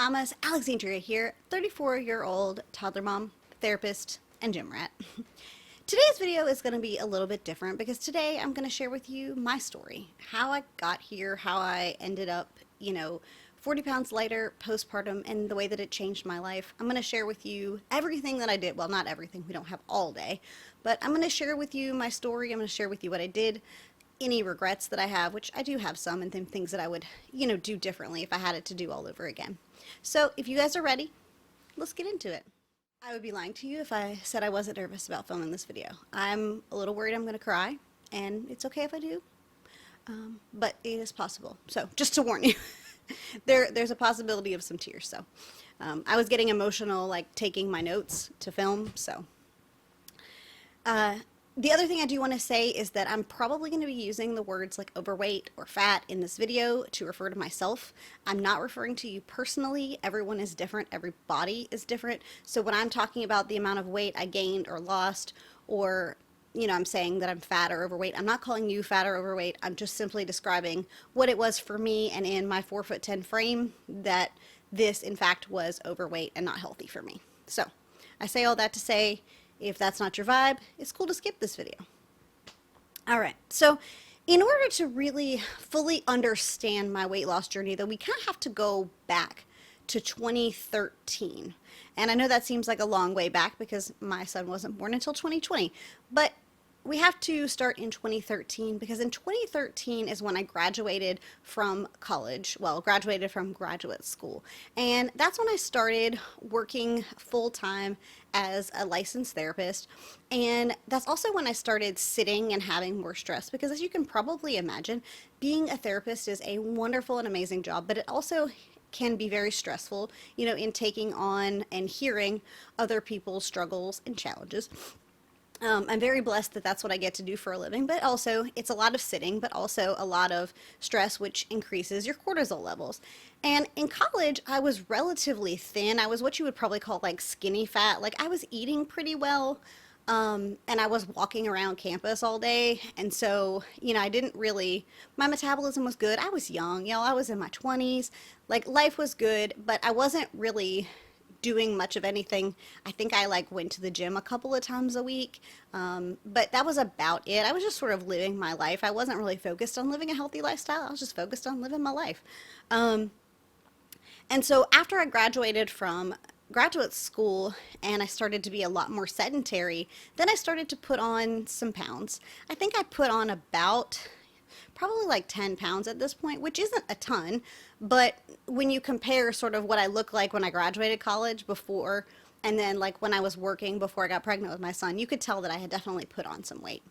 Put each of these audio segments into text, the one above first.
mamas, Alexandria here, 34-year-old toddler mom, therapist, and gym rat. Today's video is going to be a little bit different because today I'm going to share with you my story, how I got here, how I ended up, 40 pounds lighter postpartum, and the way that it changed my life. I'm going to share with you everything that I did. Well, not everything, we don't have all day, but I'm going to share with you my story. I'm going to share with you what I did, any regrets that I have, which I do have some, and then things that I would, do differently if I had it to do all over again. So if you guys are ready, let's get into it. I would be lying to you if I said I wasn't nervous about filming this video. I'm a little worried I'm going to cry, and it's okay if I do, but it is possible. So just to warn you, there's a possibility of some tears. So I was getting emotional, like taking my notes to film, so. The other thing I do want to say is that I'm probably going to be using the words like overweight or fat in this video to refer to myself. I'm not referring to you personally. Everyone is different. Every body is different. So when I'm talking about the amount of weight I gained or lost, or I'm saying that I'm fat or overweight, I'm not calling you fat or overweight. I'm just simply describing what it was for me, and in my 4'10" frame, that this in fact was overweight and not healthy for me. So I say all that to say, if that's not your vibe, it's cool to skip this video. All right, so in order to really fully understand my weight loss journey, though, we kind of have to go back to 2013. And I know that seems like a long way back because my son wasn't born until 2020, but we have to start in 2013 because in 2013 is when I graduated from college, graduated from graduate school. And that's when I started working full-time as a licensed therapist. And that's also when I started sitting and having more stress because, as you can probably imagine, being a therapist is a wonderful and amazing job, but it also can be very stressful, in taking on and hearing other people's struggles and challenges. I'm very blessed that that's what I get to do for a living, but also it's a lot of sitting, but also a lot of stress, which increases your cortisol levels. And in college, I was relatively thin. I was what you would probably call like skinny fat. Like I was eating pretty well, and I was walking around campus all day. And so, I didn't really, my metabolism was good. I was young, I was in my 20s. Like life was good, but I wasn't really doing much of anything. I think I went to the gym a couple of times a week, but that was about it. I was just sort of living my life. I wasn't really focused on living a healthy lifestyle. I was just focused on living my life. And so after I graduated from graduate school and I started to be a lot more sedentary, then I started to put on some pounds. I think I put on about probably like 10 pounds at this point, which isn't a ton, but when you compare sort of what I looked like when I graduated college before, and then like when I was working before I got pregnant with my son, you could tell that I had definitely put on some weight.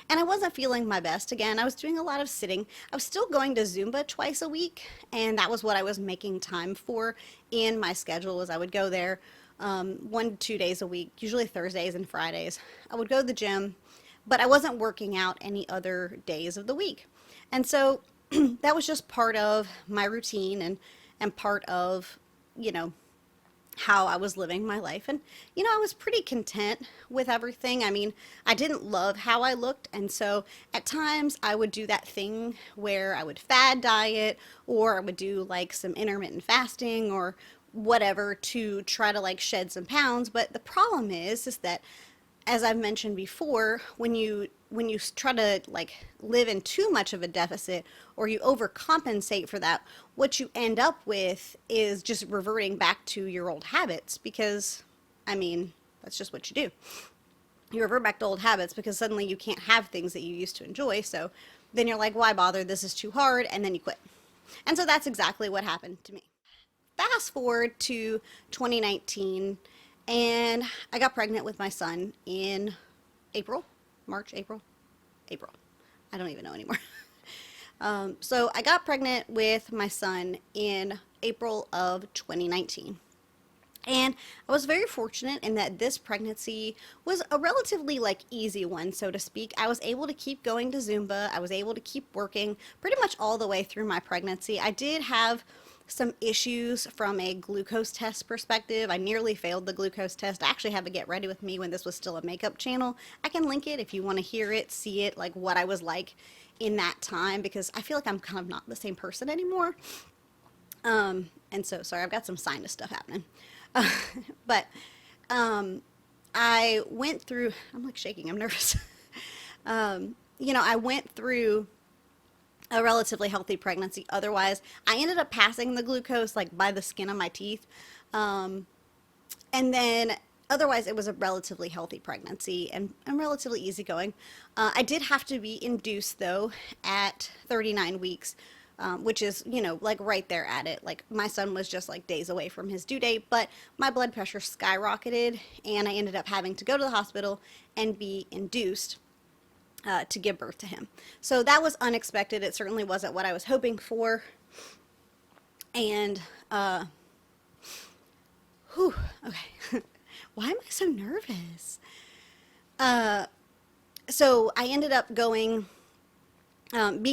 And I wasn't feeling my best. Again, I was doing a lot of sitting. I was still going to Zumba twice a week, and that was what I was making time for in my schedule. As I would go there 1 to 2 days a week, usually Thursdays and Fridays. I would go to the gym, but I wasn't working out any other days of the week. And so that was just part of my routine and part of, how I was living my life. And, I was pretty content with everything. I mean, I didn't love how I looked. And so at times I would do that thing where I would fad diet, or I would do like some intermittent fasting or whatever to try to shed some pounds. But the problem is that, as I've mentioned before, when you try to live in too much of a deficit, or you overcompensate for that, what you end up with is just reverting back to your old habits, because that's just what you do. You revert back to old habits because suddenly you can't have things that you used to enjoy. So then you're like, why bother? This is too hard. And then you quit. And so that's exactly what happened to me. Fast forward to 2019, and I got pregnant with my son in April. I don't even know anymore. So I got pregnant with my son in April of 2019. And I was very fortunate in that this pregnancy was a relatively easy one, so to speak. I was able to keep going to Zumba. I was able to keep working pretty much all the way through my pregnancy. I did have some issues from a glucose test perspective. I nearly failed the glucose test. I actually have a Get Ready With Me when this was still a makeup channel. I can link it if you want to hear it, see it, what I was like in that time, because I feel like I'm kind of not the same person anymore. And so, sorry, I've got some sinus stuff happening. Uh, but I went through, I'm like shaking, I'm nervous. I went through a relatively healthy pregnancy. Otherwise, I ended up passing the glucose like by the skin of my teeth. Um, and then otherwise, it was a relatively healthy pregnancy and relatively easygoing. I did have to be induced though at 39 weeks. Which is, like right there at it. Like my son was just like days away from his due date, but my blood pressure skyrocketed and I ended up having to go to the hospital and be induced to give birth to him. So that was unexpected. It certainly wasn't what I was hoping for. And, whew, okay. Why am I so nervous? So I ended up being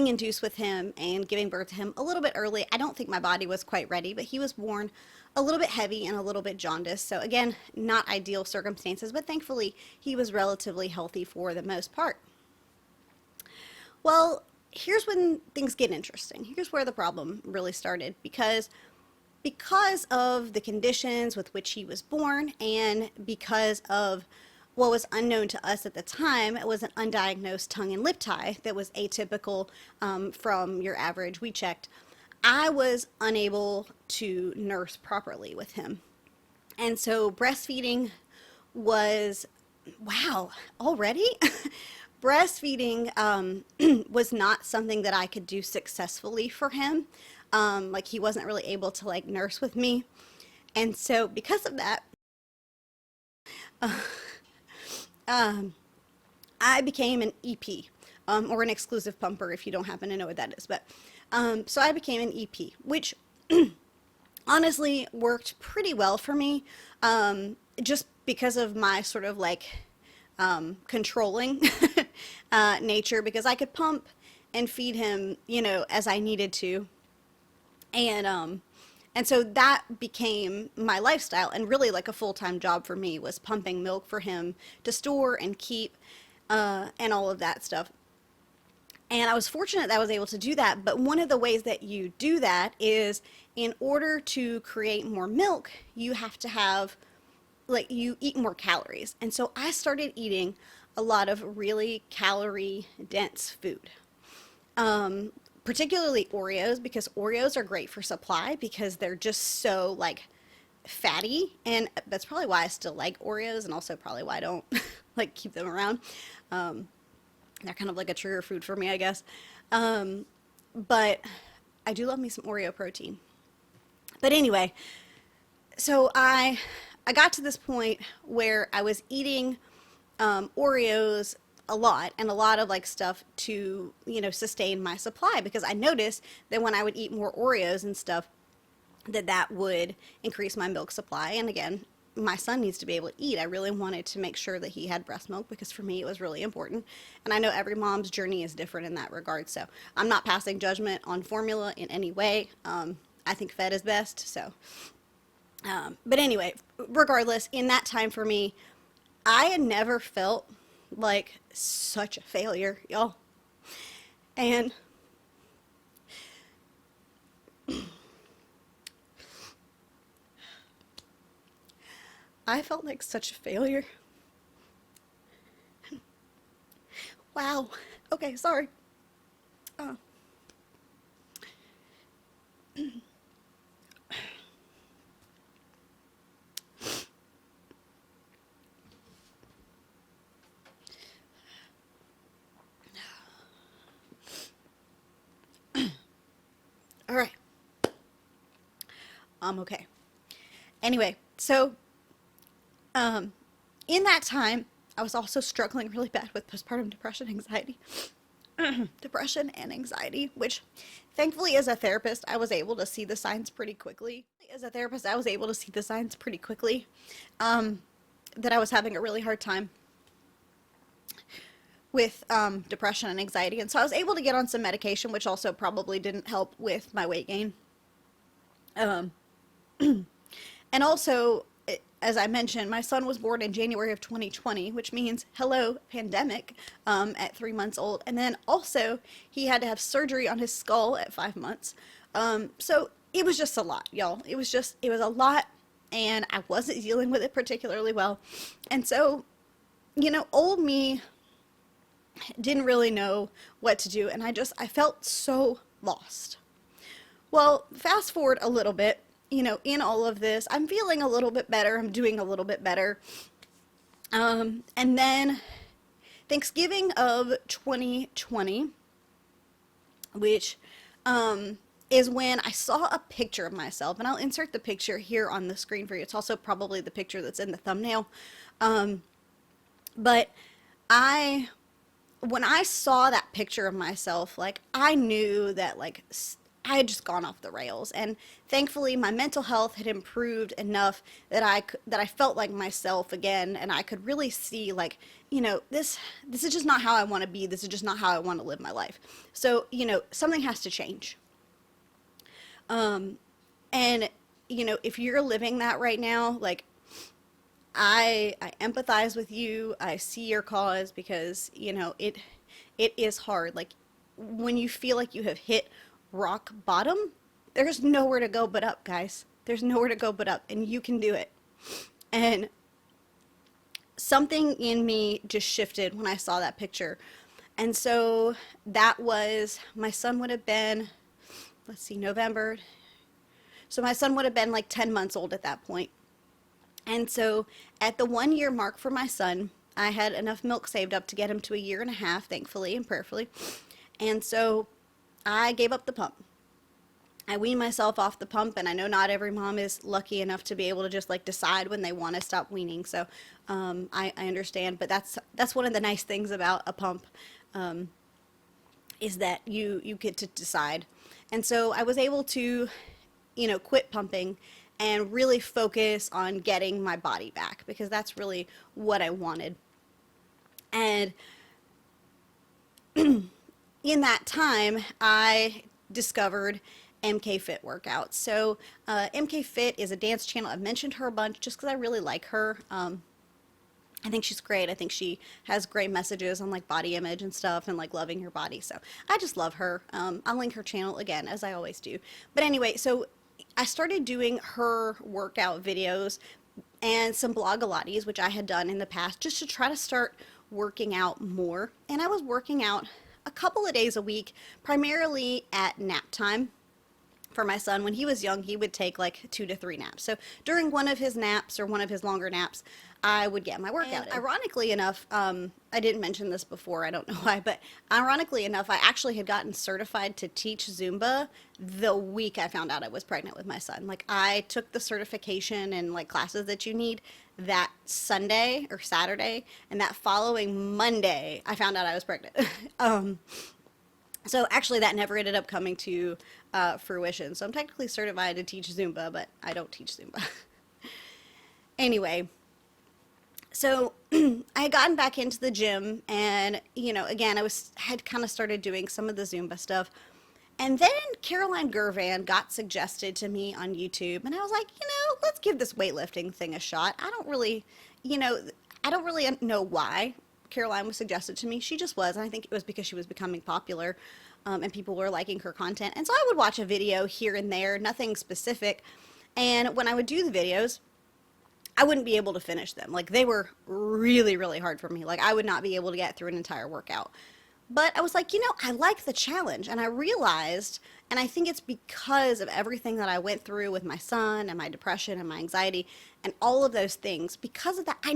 induced with him and giving birth to him a little bit early. I don't think my body was quite ready, but he was born a little bit heavy and a little bit jaundiced. So again, not ideal circumstances, but thankfully he was relatively healthy for the most part. Well, here's when things get interesting. Here's where the problem really started because of the conditions with which he was born and because of what was unknown to us at the time. It was an undiagnosed tongue and lip tie that was atypical from your average. We checked. I was unable to nurse properly with him. And so breastfeeding was, wow, already? Breastfeeding was not something that I could do successfully for him. Like he wasn't really able to like nurse with me. And so because of that, I became an EP, or an exclusive pumper if you don't happen to know what that is. But so I became an EP, which honestly worked pretty well for me, just because of my sort of like controlling nature, because I could pump and feed him, as I needed to. And so that became my lifestyle, and really like a full-time job for me was pumping milk for him to store and keep, and all of that stuff. And I was fortunate that I was able to do that, but one of the ways that you do that is in order to create more milk, you have to have, like, you eat more calories. And so I started eating a lot of really calorie dense food. Particularly Oreos, because Oreos are great for supply because they're just so like fatty, and that's probably why I still like Oreos, and also probably why I don't like keep them around. They're kind of like a trigger food for me, I guess. But I do love me some Oreo protein. But anyway, so I got to this point where I was eating Oreos a lot, and a lot of like stuff to, sustain my supply, because I noticed that when I would eat more Oreos and stuff, that would increase my milk supply. And again, my son needs to be able to eat. I really wanted to make sure that he had breast milk because for me it was really important. And I know every mom's journey is different in that regard. So I'm not passing judgment on formula in any way. I think fed is best. So, but anyway, regardless, in that time for me, I had never felt like such a failure, y'all. And I felt like such a failure. Wow. Okay, sorry. Uh, all right. Okay. Anyway, so in that time, I was also struggling really bad with postpartum depression and anxiety, which thankfully as a therapist, I was able to see the signs pretty quickly. That I was having a really hard time with depression and anxiety. And so I was able to get on some medication, which also probably didn't help with my weight gain. Um, and also, as I mentioned, my son was born in January of 2020, which means hello pandemic, at 3 months old. And then also he had to have surgery on his skull at 5 months. So it was just a lot, y'all. It was a lot, and I wasn't dealing with it particularly well. And so, old me didn't really know what to do, and I felt so lost. Well, fast forward a little bit, in all of this, I'm feeling a little bit better. I'm doing a little bit better. And then Thanksgiving of 2020, which is when I saw a picture of myself, and I'll insert the picture here on the screen for you. It's also probably the picture that's in the thumbnail. But I, when I saw that picture of myself, like, I knew that, like, I had just gone off the rails, and thankfully my mental health had improved enough that I felt like myself again, and I could really see, like, this is just not how I want to be. This is just not how I want to live my life. So, something has to change. And if you're living that right now, like, I empathize with you. I see your cause, because it is hard. Like, when you feel like you have hit rock bottom, there's nowhere to go but up, guys. There's nowhere to go but up, and you can do it. And something in me just shifted when I saw that picture. And so that was, my son would have been, let's see, November. So my son would have been like 10 months old at that point. And so at the 1 year mark for my son, I had enough milk saved up to get him to a year and a half, thankfully and prayerfully. And so I gave up the pump. I weaned myself off the pump, and I know not every mom is lucky enough to be able to just like decide when they want to stop weaning. So I understand, but that's one of the nice things about a pump, is that you get to decide. And so I was able to, quit pumping and really focus on getting my body back, because that's really what I wanted. And in that time, I discovered MK Fit workouts. So MK Fit is a dance channel. I've mentioned her a bunch just because I really like her. I think she's great. I think she has great messages on like body image and stuff, and like loving your body. So I just love her. I'll link her channel again, as I always do. But anyway, so I started doing her workout videos and some blogilates, which I had done in the past, just to try to start working out more. And I was working out a couple of days a week, primarily at nap time. For my son, when he was young, he would take like 2 to 3 naps. So during one of his naps, or one of his longer naps, I would get my workout in. Ironically enough, I didn't mention this before, I don't know why, but ironically enough, I actually had gotten certified to teach Zumba the week I found out I was pregnant with my son. Like, I took the certification and like classes that you need that Sunday or Saturday, and that following Monday, I found out I was pregnant. So actually that never ended up coming to fruition. So I'm technically certified to teach Zumba, but I don't teach Zumba. Anyway, so I had gotten back into the gym, and again, had kind of started doing some of the Zumba stuff. And then Caroline Gervan got suggested to me on YouTube, and I was like, let's give this weightlifting thing a shot. I don't really know why Caroline was suggested to me. She just was, and I think it was because she was becoming popular, and people were liking her content. And so I would watch a video here and there, nothing specific. And when I would do the videos, I wouldn't be able to finish them. Like, they were really, really hard for me. Like, I would not be able to get through an entire workout. But I was like, I like the challenge. And I realized, and I think it's because of everything that I went through with my son and my depression and my anxiety and all of those things, because of that, I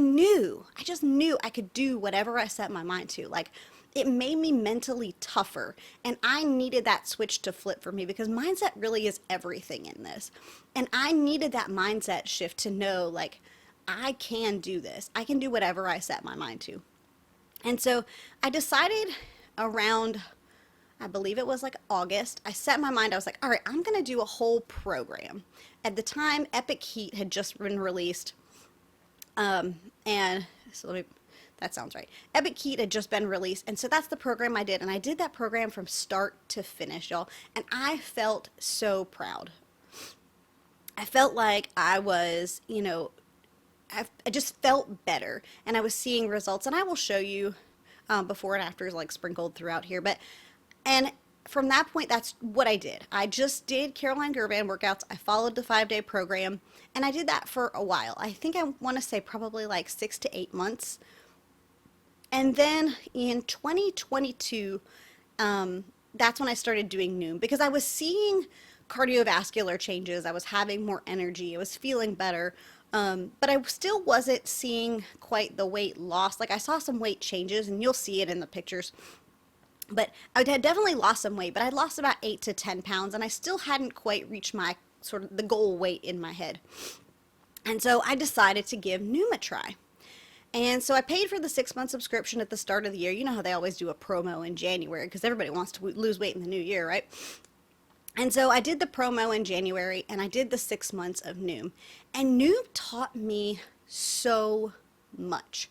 just knew I could do whatever I set my mind to. Like, it made me mentally tougher, and I needed that switch to flip for me, because mindset really is everything in this. And I needed that mindset shift to know, like, I can do this. I can do whatever I set my mind to. And so I decided around, I believe it was like August, I set my mind, I was like, all right, I'm going to do a whole program. At the time, Epic Heat had just been released. And so that sounds right. Epic Heat had just been released. And so that's the program I did. And I did that program from start to finish, y'all. And I felt so proud. I felt like I was, I just felt better, and I was seeing results. And I will show you before and after, like, sprinkled throughout here. And from that point, that's what I did. I just did Caroline Gerban workouts. I followed the 5-day program, and I did that for a while. I think I want to say probably like 6 to 8 months. And then in 2022, that's when I started doing Noom because I was seeing cardiovascular changes. I was having more energy. I was feeling better. But I still wasn't seeing quite the weight loss. Like I saw some weight changes, and you'll see it in the pictures. But I had definitely lost some weight, but I'd lost about 8 to 10 pounds, and I still hadn't quite reached my sort of the goal weight in my head. And so I decided to give Noom a try. And so I paid for the 6 month subscription at the start of the year. You know how they always do a promo in January because everybody wants to lose weight in the new year, right? And so I did the promo in January and I did the 6 months of Noom. And Noom taught me so much.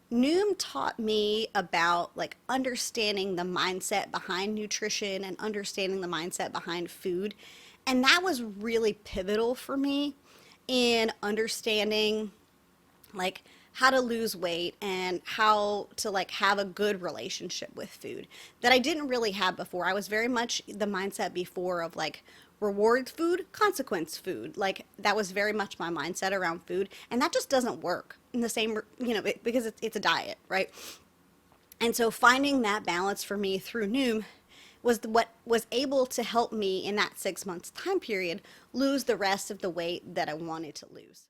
Noom taught me about like understanding the mindset behind nutrition and understanding the mindset behind food. And that was really pivotal for me in understanding like how to lose weight and how to like have a good relationship with food that I didn't really have before. I was very much the mindset before of like reward food, consequence food. Like that was very much my mindset around food, and that just doesn't work in the same, because it's a diet, right? And so finding that balance for me through Noom was what was able to help me in that 6 months time period lose the rest of the weight that I wanted to lose.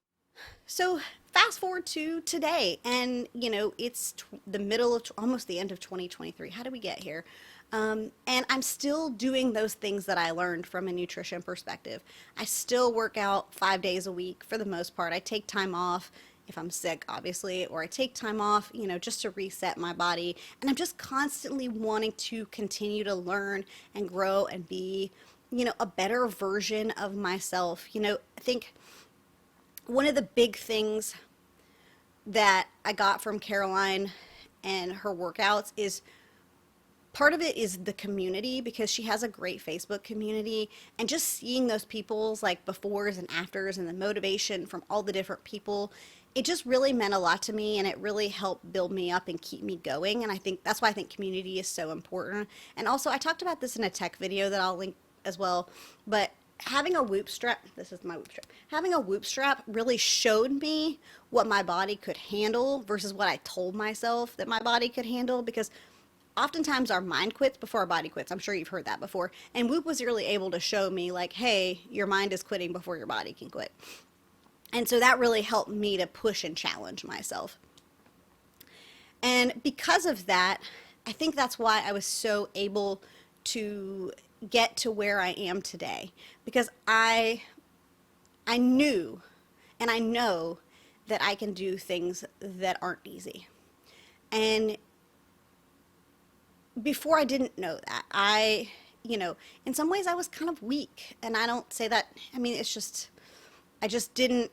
So fast forward to today, and it's the middle of almost the end of 2023. How did we get here? And I'm still doing those things that I learned from a nutrition perspective. I still work out 5 days a week for the most part. I take time off if I'm sick, obviously, or I take time off, just to reset my body. And I'm just constantly wanting to continue to learn and grow and be, a better version of myself. I think one of the big things that I got from Caroline and her workouts is part of it is the community, because she has a great Facebook community, and just seeing those people's like befores and afters and the motivation from all the different people, it just really meant a lot to me, and it really helped build me up and keep me going. And I think that's why I think community is so important. And also I talked about this in a tech video that I'll link as well, but having a whoop strap, this is my whoop strap, having a whoop strap really showed me what my body could handle versus what I told myself that my body could handle, because oftentimes our mind quits before our body quits. I'm sure you've heard that before. And Whoop was really able to show me like, hey, your mind is quitting before your body can quit. And so that really helped me to push and challenge myself. And because of that, I think that's why I was so able to get to where I am today, because I knew and I know that I can do things that aren't easy. And before I didn't know that. In some ways I was kind of weak, and I don't say that, it's just, I didn't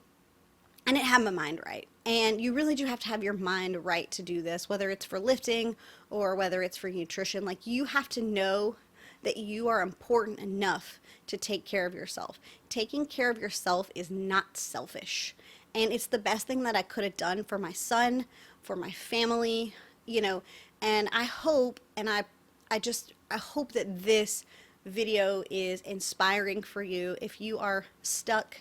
have my mind right. And you really do have to have your mind right to do this, whether it's for lifting or whether it's for nutrition. Like, you have to know that you are important enough to take care of yourself. Taking care of yourself is not selfish. And it's the best thing that I could have done for my son, for my family, and I hope, and I hope that this video is inspiring for you if you are stuck,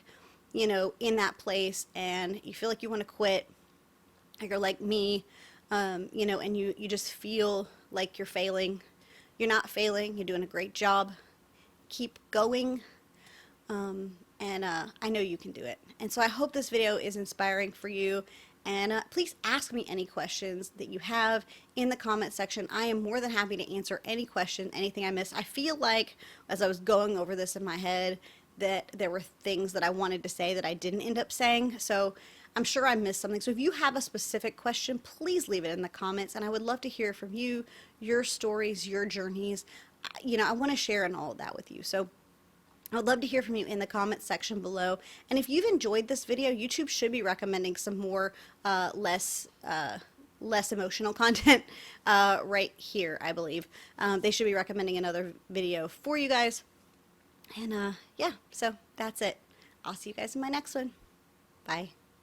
in that place and you feel like you want to quit, or you're like me, and you just feel like you're failing. You're not failing. You're doing a great job. Keep going. And I know you can do it. And so I hope this video is inspiring for you. And please ask me any questions that you have in the comment section. I am more than happy to answer any question, anything I missed. I feel like as I was going over this in my head that there were things that I wanted to say that I didn't end up saying. So I'm sure I missed something. So if you have a specific question, please leave it in the comments. And I would love to hear from you, your stories, your journeys. I want to share in all of that with you. So I would love to hear from you in the comments section below. And if you've enjoyed this video, YouTube should be recommending some more less emotional content right here, I believe. They should be recommending another video for you guys. And yeah, so that's it. I'll see you guys in my next one. Bye.